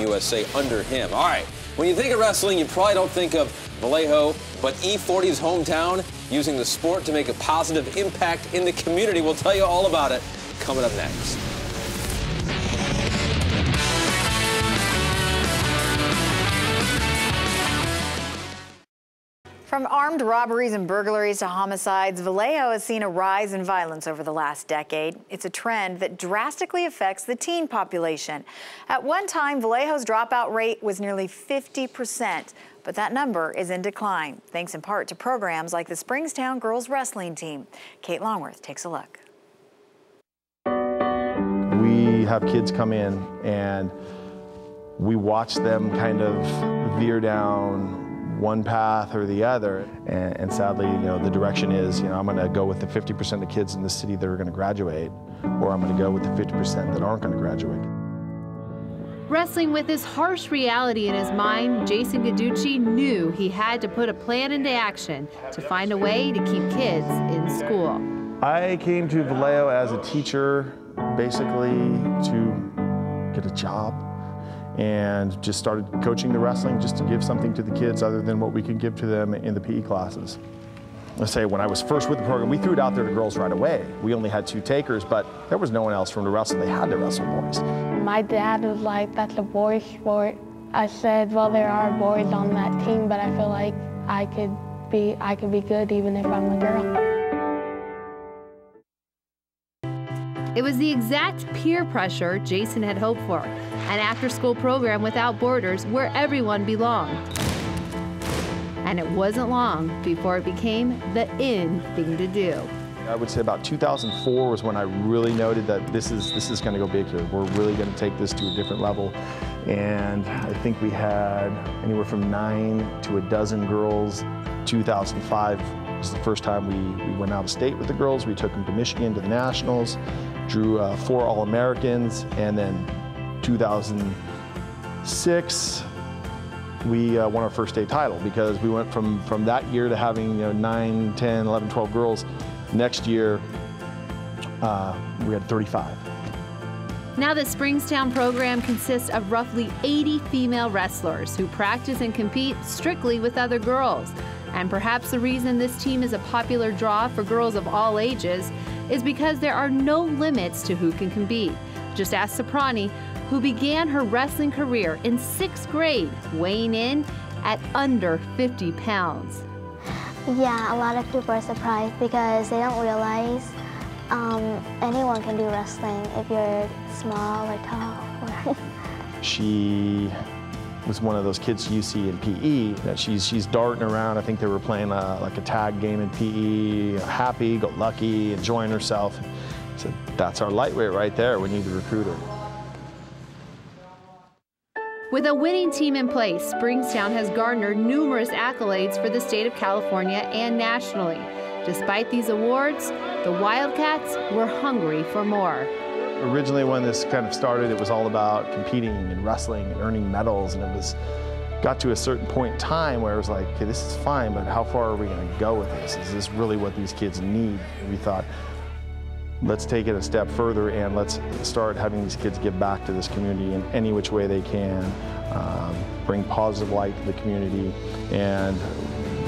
USA under him. All right, when you think of wrestling, you probably don't think of Vallejo, but E40's hometown using the sport to make a positive impact in the community. We'll tell you all about it coming up next. From armed robberies and burglaries to homicides, Vallejo has seen a rise in violence over the last decade. It's a trend that drastically affects the teen population. At one time, Vallejo's dropout rate was nearly 50%, but that number is in decline, thanks in part to programs like the Springstowne girls wrestling team. Kate Longworth takes a look. We have kids come in and we watch them kind of veer down one path or the other, and sadly, the direction is, I'm going to go with the 50% of the kids in the city that are going to graduate, or I'm going to go with the 50% that aren't going to graduate. Wrestling with this harsh reality in his mind, Jason Guiducci knew he had to put a plan into action to find a way to keep kids in school. I came to Vallejo as a teacher, basically to get a job, and just started coaching the wrestling just to give something to the kids other than what we could give to them in the PE classes. Let's say when I was first with the program, we threw it out there to girls right away. We only had 2 takers, but there was no one else from the wrestle. They had to wrestle boys. My dad was like, that's a boys sport. I said, well, there are boys on that team, but I feel like I could be good even if I'm a girl. It was the exact peer pressure Jason had hoped for, an after-school program without borders where everyone belonged. And it wasn't long before it became the in thing to do. I would say about 2004 was when I really noted that this is going to go big here. We're really going to take this to a different level. And I think we had anywhere from 9 to a dozen girls. 2005 was the first time we went out of state with the girls. We took them to Michigan to the Nationals, drew 4 All-Americans, and then 2006 we won our first state title, because we went from that year to having 9, 10, 11, 12 girls. Next year we had 35. Now the Springstowne program consists of roughly 80 female wrestlers who practice and compete strictly with other girls. And perhaps the reason this team is a popular draw for girls of all ages is because there are no limits to who can compete. Just ask Soprani, who began her wrestling career in 6th grade, weighing in at under 50 pounds. Yeah, a lot of people are surprised because they don't realize anyone can do wrestling if you're small or tall. She was one of those kids you see in PE that she's darting around. I think they were playing like a tag game in PE, happy, go lucky, enjoying herself. So that's our lightweight right there. We need to recruit her. With a winning team in place, Springstowne has garnered numerous accolades for the state of California and nationally. Despite these awards, the Wildcats were hungry for more. Originally, when this kind of started, it was all about competing and wrestling and earning medals, and got to a certain point in time where it was like, okay, this is fine, but how far are we going to go with this? Is this really what these kids need? And we thought, let's take it a step further and let's start having these kids give back to this community in any which way they can, bring positive light to the community, and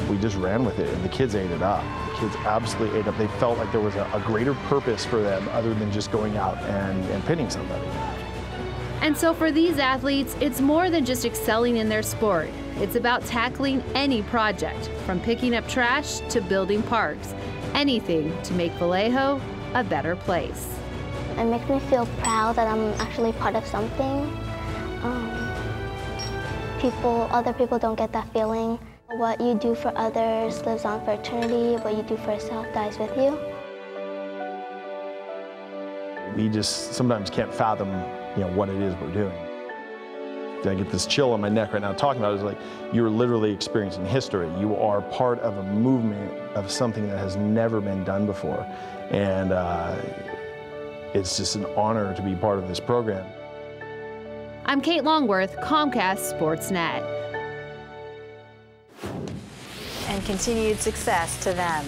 we just ran with it, and the kids ate it up. The kids absolutely ate it up. They felt like there was a greater purpose for them other than just going out and pinning somebody. And so for these athletes, it's more than just excelling in their sport. It's about tackling any project, from picking up trash to building parks, anything to make Vallejo a better place. It makes me feel proud that I'm actually part of something. Other people don't get that feeling. What you do for others lives on for eternity. What you do for yourself dies with you. We just sometimes can't fathom, what it is we're doing. I get this chill on my neck right now talking about it. It's like you're literally experiencing history. You are part of a movement of something that has never been done before. And it's just an honor to be part of this program. I'm Kate Longworth, Comcast Sportsnet. And continued success to them.